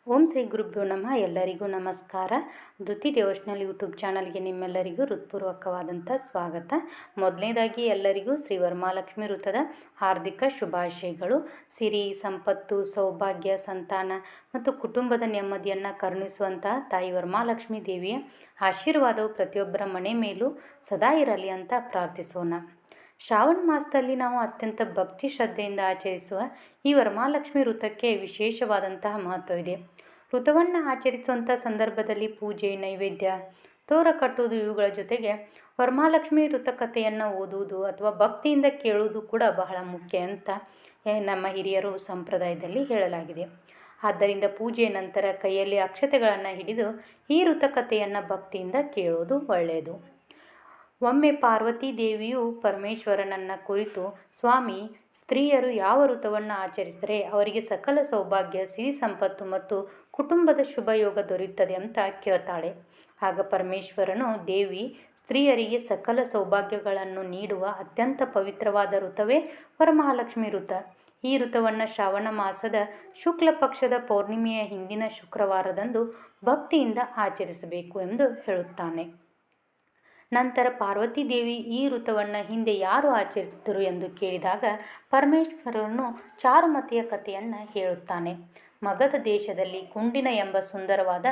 ಓಂ ಶ್ರೀ ಗುರುಭ್ಯೋ ನಮಃ. ಎಲ್ಲರಿಗೂ ನಮಸ್ಕಾರ. ಧೃತಿ ಡಿವೋಷನಲ್ ಯೂಟ್ಯೂಬ್ ಚಾನಲ್ಗೆ ನಿಮ್ಮೆಲ್ಲರಿಗೂ ಹೃತ್ಪೂರ್ವಕವಾದಂಥ ಸ್ವಾಗತ. ಮೊದಲನೇದಾಗಿ ಎಲ್ಲರಿಗೂ ಶ್ರೀ ವರಮಹಾಲಕ್ಷ್ಮಿ ವೃತ್ತದ ಹಾರ್ದಿಕ ಶುಭಾಶಯಗಳು. ಸಿರಿ, ಸಂಪತ್ತು, ಸೌಭಾಗ್ಯ, ಸಂತಾನ ಮತ್ತು ಕುಟುಂಬದ ನೆಮ್ಮದಿಯನ್ನು ಕರುಣಿಸುವಂಥ ತಾಯಿ ವರಮಹಾಲಕ್ಷ್ಮಿ ದೇವಿಯ ಆಶೀರ್ವಾದವು ಪ್ರತಿಯೊಬ್ಬರ ಮನೆ ಮೇಲೂ ಸದಾ ಇರಲಿ ಅಂತ ಪ್ರಾರ್ಥಿಸೋಣ. ಶ್ರಾವಣ ಮಾಸದಲ್ಲಿ ನಾವು ಅತ್ಯಂತ ಭಕ್ತಿ ಶ್ರದ್ಧೆಯಿಂದ ಆಚರಿಸುವ ಈ ವರಮಹಾಲಕ್ಷ್ಮಿ ವೃತ್ತಕ್ಕೆ ವಿಶೇಷವಾದಂತಹ ಮಹತ್ವವಿದೆ. ವೃತ್ತವನ್ನು ಆಚರಿಸುವಂಥ ಸಂದರ್ಭದಲ್ಲಿ ಪೂಜೆ, ನೈವೇದ್ಯ, ತೋರ ಕಟ್ಟುವುದು ಇವುಗಳ ಜೊತೆಗೆ ವರಮಹಾಲಕ್ಷ್ಮಿ ವೃತ್ತ ಕಥೆಯನ್ನು ಓದುವುದು ಅಥವಾ ಭಕ್ತಿಯಿಂದ ಕೇಳುವುದು ಕೂಡ ಬಹಳ ಮುಖ್ಯ ಅಂತ ನಮ್ಮ ಹಿರಿಯರು ಸಂಪ್ರದಾಯದಲ್ಲಿ ಹೇಳಲಾಗಿದೆ. ಆದ್ದರಿಂದ ಪೂಜೆಯ ನಂತರ ಕೈಯಲ್ಲಿ ಅಕ್ಷತೆಗಳನ್ನು ಹಿಡಿದು ಈ ವೃತ್ತಕಥೆಯನ್ನು ಭಕ್ತಿಯಿಂದ ಕೇಳುವುದು ಒಳ್ಳೆಯದು. ಒಮ್ಮೆ ಪಾರ್ವತಿ ದೇವಿಯು ಪರಮೇಶ್ವರನನ್ನು ಕುರಿತು, ಸ್ವಾಮಿ, ಸ್ತ್ರೀಯರು ಯಾವ ವೃತ್ತವನ್ನು ಆಚರಿಸಿದರೆ ಅವರಿಗೆ ಸಕಲ ಸೌಭಾಗ್ಯ, ಸಿರಿ ಸಂಪತ್ತು ಮತ್ತು ಕುಟುಂಬದ ಶುಭ ಯೋಗ ದೊರೆಯುತ್ತದೆ ಅಂತ ಕೇಳ್ತಾಳೆ. ಆಗ ಪರಮೇಶ್ವರನು, ದೇವಿ, ಸ್ತ್ರೀಯರಿಗೆ ಸಕಲ ಸೌಭಾಗ್ಯಗಳನ್ನು ನೀಡುವ ಅತ್ಯಂತ ಪವಿತ್ರವಾದ ವೃತ್ತವೇ ವರಮಹಾಲಕ್ಷ್ಮಿ ವೃತ್ತ. ಈ ವೃತ್ತವನ್ನು ಶ್ರಾವಣ ಮಾಸದ ಶುಕ್ಲ ಪಕ್ಷದ ಪೌರ್ಣಿಮೆಯ ಹಿಂದಿನ ಶುಕ್ರವಾರದಂದು ಭಕ್ತಿಯಿಂದ ಆಚರಿಸಬೇಕು ಎಂದು ಹೇಳುತ್ತಾನೆ. ನಂತರ ಪಾರ್ವತಿ ದೇವಿ ಈ ವೃತ್ತವನ್ನು ಹಿಂದೆ ಯಾರು ಆಚರಿಸಿದರು ಎಂದು ಕೇಳಿದಾಗ ಪರಮೇಶ್ವರನು ಚಾರುಮತಿಯ ಕಥೆಯನ್ನು ಹೇಳುತ್ತಾನೆ. ಮಗಧ ದೇಶದಲ್ಲಿ ಕುಂಡಿನ ಎಂಬ ಸುಂದರವಾದ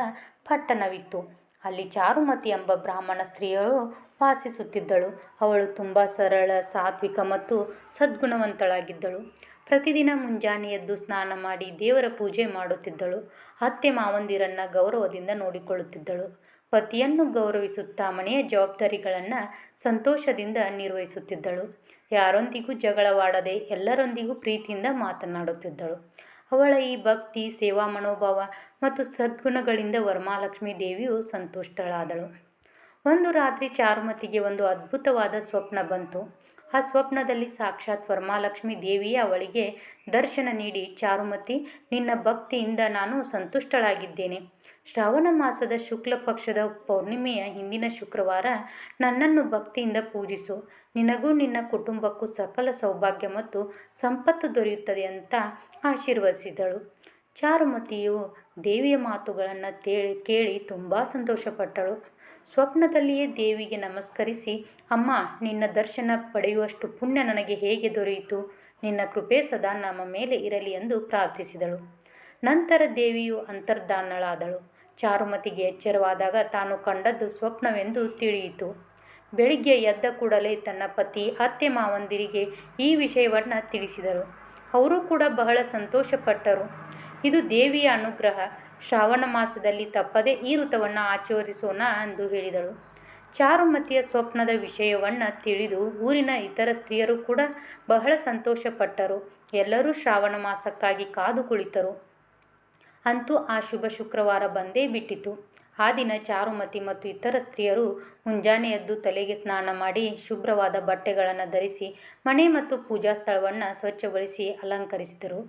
ಪಟ್ಟಣವಿತ್ತು. ಅಲ್ಲಿ ಚಾರುಮತಿ ಎಂಬ ಬ್ರಾಹ್ಮಣ ಸ್ತ್ರೀಯಳು ವಾಸಿಸುತ್ತಿದ್ದಳು. ಅವಳು ತುಂಬ ಸರಳ, ಸಾತ್ವಿಕ ಮತ್ತು ಸದ್ಗುಣವಂತಳಾಗಿದ್ದಳು. ಪ್ರತಿದಿನ ಮುಂಜಾನೆ ಎದ್ದು ಸ್ನಾನ ಮಾಡಿ ದೇವರ ಪೂಜೆ ಮಾಡುತ್ತಿದ್ದಳು. ಅತ್ತೆ ಮಾವಂದಿರನ್ನು ಗೌರವದಿಂದ ನೋಡಿಕೊಳ್ಳುತ್ತಿದ್ದಳು. ಪತಿಯನ್ನು ಗೌರವಿಸುತ್ತಾ ಮನೆಯ ಜವಾಬ್ದಾರಿಗಳನ್ನು ಸಂತೋಷದಿಂದ ನಿರ್ವಹಿಸುತ್ತಿದ್ದಳು. ಯಾರೊಂದಿಗೂ ಜಗಳವಾಡದೆ ಎಲ್ಲರೊಂದಿಗೂ ಪ್ರೀತಿಯಿಂದ ಮಾತನಾಡುತ್ತಿದ್ದಳು. ಅವಳ ಈ ಭಕ್ತಿ, ಸೇವಾ ಮನೋಭಾವ ಮತ್ತು ಸದ್ಗುಣಗಳಿಂದ ವರಮಹಾಲಕ್ಷ್ಮಿ ದೇವಿಯು ಸಂತುಷ್ಟಳಾದಳು. ಒಂದು ರಾತ್ರಿ ಚಾರುಮತಿಗೆ ಒಂದು ಅದ್ಭುತವಾದ ಸ್ವಪ್ನ ಬಂತು. ಆ ಸ್ವಪ್ನದಲ್ಲಿ ಸಾಕ್ಷಾತ್ ವರಮಹಾಲಕ್ಷ್ಮಿ ದೇವಿಯೇ ಅವಳಿಗೆ ದರ್ಶನ ನೀಡಿ, ಚಾರುಮತಿ, ನಿನ್ನ ಭಕ್ತಿಯಿಂದ ನಾನು ಸಂತುಷ್ಟಳಾಗಿದ್ದೇನೆ. ಶ್ರಾವಣ ಮಾಸದ ಶುಕ್ಲ ಪಕ್ಷದ ಪೌರ್ಣಿಮೆಯ ಹಿಂದಿನ ಶುಕ್ರವಾರ ನನ್ನನ್ನು ಭಕ್ತಿಯಿಂದ ಪೂಜಿಸು. ನಿನಗೂ ನಿನ್ನ ಕುಟುಂಬಕ್ಕೂ ಸಕಲ ಸೌಭಾಗ್ಯ ಮತ್ತು ಸಂಪತ್ತು ದೊರೆಯುತ್ತದೆ ಅಂತ ಆಶೀರ್ವದಿಸಿದಳು. ಚಾರುಮತಿಯು ದೇವಿಯ ಮಾತುಗಳನ್ನು ಕೇಳಿ ತುಂಬ ಸಂತೋಷಪಟ್ಟಳು. ಸ್ವಪ್ನದಲ್ಲಿಯೇ ದೇವಿಗೆ ನಮಸ್ಕರಿಸಿ, ಅಮ್ಮ, ನಿನ್ನ ದರ್ಶನ ಪಡೆಯುವಷ್ಟು ಪುಣ್ಯ ನನಗೆ ಹೇಗೆ ದೊರೆಯಿತು? ನಿನ್ನ ಕೃಪೆ ಸದಾ ನಮ್ಮ ಮೇಲೆ ಇರಲಿ ಎಂದು ಪ್ರಾರ್ಥಿಸಿದಳು. ನಂತರ ದೇವಿಯು ಅಂತರ್ಧಾನಳಾದಳು. ಚಾರುಮತಿಗೆ ಎಚ್ಚರವಾದಾಗ ತಾನು ಕಂಡದ್ದು ಸ್ವಪ್ನವೆಂದು ತಿಳಿಯಿತು. ಬೆಳಿಗ್ಗೆ ಎದ್ದ ಕೂಡಲೇ ತನ್ನ ಪತಿ, ಅತ್ತೆ ಮಾವಂದಿರಿಗೆ ಈ ವಿಷಯವನ್ನು ತಿಳಿಸಿದರು. ಅವರು ಕೂಡ ಬಹಳ ಸಂತೋಷಪಟ್ಟರು. ಇದು ದೇವಿಯ ಅನುಗ್ರಹ. ಶ್ರಾವಣ ಮಾಸದಲ್ಲಿ ತಪ್ಪದೆ ಈ ವೃತ್ತವನ್ನು ಆಚರಿಸೋಣ ಎಂದು ಹೇಳಿದಳು. ಚಾರುಮತಿಯ ಸ್ವಪ್ನದ ವಿಷಯವನ್ನು ತಿಳಿದು ಊರಿನ ಇತರ ಸ್ತ್ರೀಯರು ಕೂಡ ಬಹಳ ಸಂತೋಷಪಟ್ಟರು. ಎಲ್ಲರೂ ಶ್ರಾವಣ ಮಾಸಕ್ಕಾಗಿ ಕಾದು ಕುಳಿತರು. ಅಂತೂ ಆ ಶುಭ ಶುಕ್ರವಾರ ಬಂದೇ ಬಿಟ್ಟಿತು. ಆ ದಿನ ಚಾರುಮತಿ ಮತ್ತು ಇತರ ಸ್ತ್ರೀಯರು ಮುಂಜಾನೆ ಎದ್ದು ತಲೆಗೆ ಸ್ನಾನ ಮಾಡಿ ಶುಭ್ರವಾದ ಬಟ್ಟೆಗಳನ್ನು ಧರಿಸಿ ಮನೆ ಮತ್ತು ಪೂಜಾ ಸ್ಥಳವನ್ನು ಸ್ವಚ್ಛಗೊಳಿಸಿ ಅಲಂಕರಿಸಿದರು.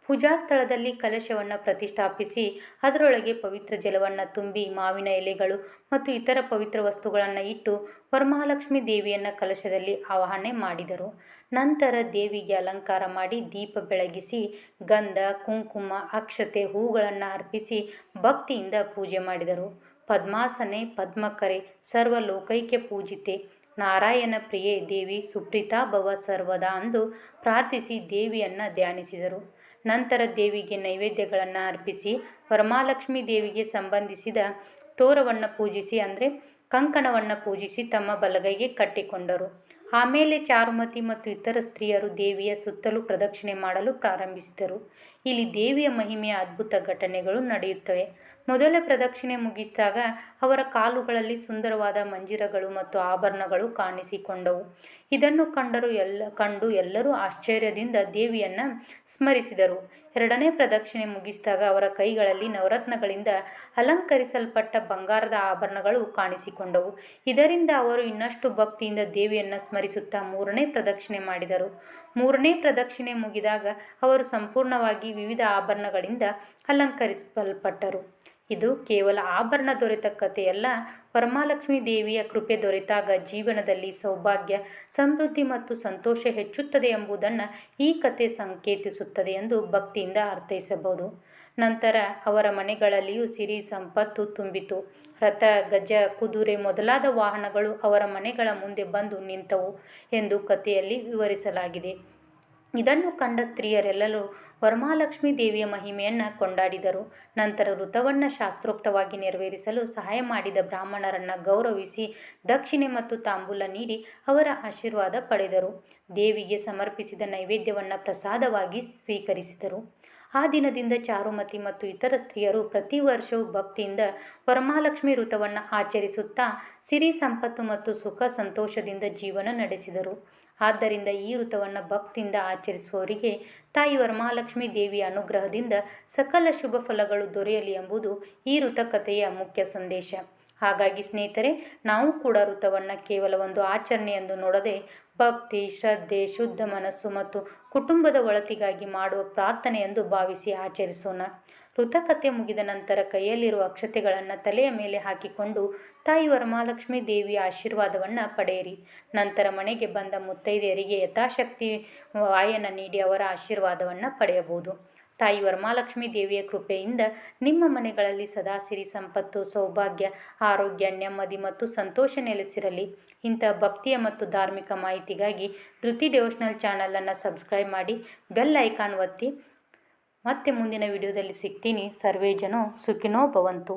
ಪೂಜಾ ಸ್ಥಳದಲ್ಲಿ ಕಲಶವನ್ನು ಪ್ರತಿಷ್ಠಾಪಿಸಿ ಅದರೊಳಗೆ ಪವಿತ್ರ ಜಲವನ್ನು ತುಂಬಿ ಮಾವಿನ ಎಲೆಗಳು ಮತ್ತು ಇತರ ಪವಿತ್ರ ವಸ್ತುಗಳನ್ನು ಇಟ್ಟು ವರಮಹಾಲಕ್ಷ್ಮಿ ದೇವಿಯನ್ನು ಕಲಶದಲ್ಲಿ ಆವಾಹನೆ ಮಾಡಿದರು. ನಂತರ ದೇವಿಗೆ ಅಲಂಕಾರ ಮಾಡಿ ದೀಪ ಬೆಳಗಿಸಿ ಗಂಧ, ಕುಂಕುಮ, ಅಕ್ಷತೆ, ಹೂಗಳನ್ನು ಅರ್ಪಿಸಿ ಭಕ್ತಿಯಿಂದ ಪೂಜೆ ಮಾಡಿದರು. ಪದ್ಮಾಸನೆ, ಪದ್ಮಕರೆ, ಸರ್ವಲೋಕೈಕ್ಯ ಪೂಜಿತೆ, ನಾರಾಯಣ ಪ್ರಿಯೆ ದೇವಿ ಸುಪ್ರೀತಾ ಭವ ಸರ್ವದಾ ಎಂದು ಪ್ರಾರ್ಥಿಸಿ ದೇವಿಯನ್ನು ಧ್ಯಾನಿಸಿದರು. ನಂತರ ದೇವಿಗೆ ನೈವೇದ್ಯಗಳನ್ನು ಅರ್ಪಿಸಿ ವರಮಹಾಲಕ್ಷ್ಮಿ ದೇವಿಗೆ ಸಂಬಂಧಿಸಿದ ತೋರವನ್ನು ಪೂಜಿಸಿ, ಅಂದರೆ ಕಂಕಣವನ್ನು ಪೂಜಿಸಿ ತಮ್ಮ ಬಲಗೈಗೆ ಕಟ್ಟಿಕೊಂಡರು. ಆಮೇಲೆ ಚಾರುಮತಿ ಮತ್ತು ಇತರ ಸ್ತ್ರೀಯರು ದೇವಿಯ ಸುತ್ತಲೂ ಪ್ರದಕ್ಷಿಣೆ ಮಾಡಲು ಪ್ರಾರಂಭಿಸಿದರು. ಇಲ್ಲಿ ದೇವಿಯ ಮಹಿಮೆಯ ಅದ್ಭುತ ಘಟನೆಗಳು ನಡೆಯುತ್ತವೆ. ಮೊದಲ ಪ್ರದಕ್ಷಿಣೆ ಮುಗಿಸಿದಾಗ ಅವರ ಕಾಲುಗಳಲ್ಲಿ ಸುಂದರವಾದ ಮಂಜಿರಗಳು ಮತ್ತು ಆಭರಣಗಳು ಕಾಣಿಸಿಕೊಂಡವು. ಇದನ್ನು ಕಂಡು ಎಲ್ಲರೂ ಆಶ್ಚರ್ಯದಿಂದ ದೇವಿಯನ್ನು ಸ್ಮರಿಸಿದರು. ಎರಡನೇ ಪ್ರದಕ್ಷಿಣೆ ಮುಗಿಸಿದಾಗ ಅವರ ಕೈಗಳಲ್ಲಿ ನವರತ್ನಗಳಿಂದ ಅಲಂಕರಿಸಲ್ಪಟ್ಟ ಬಂಗಾರದ ಆಭರಣಗಳು ಕಾಣಿಸಿಕೊಂಡವು. ಇದರಿಂದ ಅವರು ಇನ್ನಷ್ಟು ಭಕ್ತಿಯಿಂದ ದೇವಿಯನ್ನು ಸ್ಮರಿಸುತ್ತಾ ಮೂರನೇ ಪ್ರದಕ್ಷಿಣೆ ಮಾಡಿದರು. ಮೂರನೇ ಪ್ರದಕ್ಷಿಣೆ ಮುಗಿದಾಗ ಅವರು ಸಂಪೂರ್ಣವಾಗಿ ವಿವಿಧ ಆಭರಣಗಳಿಂದ ಅಲಂಕರಿಸಲ್ಪಟ್ಟರು. ಇದು ಕೇವಲ ಆಭರಣ ದೊರೆತ ಕಥೆಯಲ್ಲ. ವರಮಹಾಲಕ್ಷ್ಮಿ ದೇವಿಯ ಕೃಪೆ ದೊರೆತಾಗ ಜೀವನದಲ್ಲಿ ಸೌಭಾಗ್ಯ, ಸಮೃದ್ಧಿ ಮತ್ತು ಸಂತೋಷ ಹೆಚ್ಚುತ್ತದೆ ಎಂಬುದನ್ನು ಈ ಕಥೆ ಸಂಕೇತಿಸುತ್ತದೆ ಎಂದು ಭಕ್ತಿಯಿಂದ ಅರ್ಥೈಸಬಹುದು. ನಂತರ ಅವರ ಮನೆಗಳಲ್ಲಿಯೂ ಸಿರಿ ಸಂಪತ್ತು ತುಂಬಿತು. ರಥ, ಗಜ, ಕುದುರೆ ಮೊದಲಾದ ವಾಹನಗಳು ಅವರ ಮನೆಗಳ ಮುಂದೆ ಬಂದು ನಿಂತವು ಎಂದು ಕಥೆಯಲ್ಲಿ ವಿವರಿಸಲಾಗಿದೆ. ಇದನ್ನು ಕಂಡ ಸ್ತ್ರೀಯರೆಲ್ಲರೂ ವರಮಹಾಲಕ್ಷ್ಮೀ ದೇವಿಯ ಮಹಿಮೆಯನ್ನು ಕೊಂಡಾಡಿದರು. ನಂತರ ವ್ರತವನ್ನು ಶಾಸ್ತ್ರೋಕ್ತವಾಗಿ ನೆರವೇರಿಸಲು ಸಹಾಯ ಮಾಡಿದ ಬ್ರಾಹ್ಮಣರನ್ನು ಗೌರವಿಸಿ ದಕ್ಷಿಣೆ ಮತ್ತು ತಾಂಬೂಲ ನೀಡಿ ಅವರ ಆಶೀರ್ವಾದ ಪಡೆದರು. ದೇವಿಗೆ ಸಮರ್ಪಿಸಿದ ನೈವೇದ್ಯವನ್ನು ಪ್ರಸಾದವಾಗಿ ಸ್ವೀಕರಿಸಿದರು. ಆ ದಿನದಿಂದ ಚಾರುಮತಿ ಮತ್ತು ಇತರ ಸ್ತ್ರೀಯರು ಪ್ರತಿ ವರ್ಷವೂ ಭಕ್ತಿಯಿಂದ ವರಮಹಾಲಕ್ಷ್ಮಿ ವ್ರತವನ್ನು ಆಚರಿಸುತ್ತಾ ಸಿರಿ ಸಂಪತ್ತು ಮತ್ತು ಸುಖ ಸಂತೋಷದಿಂದ ಜೀವನ ನಡೆಸಿದರು. ಆದ್ದರಿಂದ ಈ ವ್ರತವನ್ನು ಭಕ್ತಿಯಿಂದ ಆಚರಿಸುವವರಿಗೆ ತಾಯಿ ವರಮಹಾಲಕ್ಷ್ಮೀ ದೇವಿಯ ಅನುಗ್ರಹದಿಂದ ಸಕಲ ಶುಭ ಫಲಗಳು ದೊರೆಯಲಿ ಎಂಬುದು ಈ ವ್ರತಕಥೆಯ ಮುಖ್ಯ ಸಂದೇಶ. ಹಾಗಾಗಿ ಸ್ನೇಹಿತರೆ, ನಾವು ಕೂಡ ವ್ರತವನ್ನು ಕೇವಲ ಒಂದು ಆಚರಣೆ ಎಂದು ನೋಡದೆ ಭಕ್ತಿ, ಶ್ರದ್ಧೆ, ಶುದ್ಧ ಮನಸ್ಸು ಮತ್ತು ಕುಟುಂಬದ ಒಳಿತಿಗಾಗಿ ಮಾಡುವ ಪ್ರಾರ್ಥನೆ ಎಂದು ಭಾವಿಸಿ ಆಚರಿಸೋಣ. ವ್ರತಕಥೆ ಮುಗಿದ ನಂತರ ಕೈಯಲ್ಲಿರುವ ಅಕ್ಷತೆಗಳನ್ನು ತಲೆಯ ಮೇಲೆ ಹಾಕಿಕೊಂಡು ತಾಯಿ ವರಮಹಾಲಕ್ಷ್ಮೀ ದೇವಿಯ ಆಶೀರ್ವಾದವನ್ನು ಪಡೆಯಿರಿ. ನಂತರ ಮನೆಗೆ ಬಂದ ಮುತ್ತೈದೆಯರಿಗೆ ಯಥಾಶಕ್ತಿ ವಾಯನ ನೀಡಿ ಅವರ ಆಶೀರ್ವಾದವನ್ನು ಪಡೆಯಬಹುದು. ತಾಯಿ ವರಮಹಾಲಕ್ಷ್ಮೀ ದೇವಿಯ ಕೃಪೆಯಿಂದ ನಿಮ್ಮ ಮನೆಗಳಲ್ಲಿ ಸದಾ ಸಿರಿ ಸಂಪತ್ತು, ಸೌಭಾಗ್ಯ, ಆರೋಗ್ಯ, ನೆಮ್ಮದಿ ಮತ್ತು ಸಂತೋಷ ನೆಲೆಸಿರಲಿ. ಇಂತಹ ಭಕ್ತಿಯ ಮತ್ತು ಧಾರ್ಮಿಕ ಮಾಹಿತಿಗಾಗಿ ಧೃತಿ ಡಿವೋಷನಲ್ ಚಾನಲನ್ನು ಸಬ್ಸ್ಕ್ರೈಬ್ ಮಾಡಿ, ಬೆಲ್ ಐಕಾನ್ ಒತ್ತಿ. ಮತ್ತೆ ಮುಂದಿನ ವಿಡಿಯೋದಲ್ಲಿ ಸಿಗ್ತೀನಿ. ಸರ್ವೇ ಜನೋ ಸುಖಿನೋ ಭವಂತು.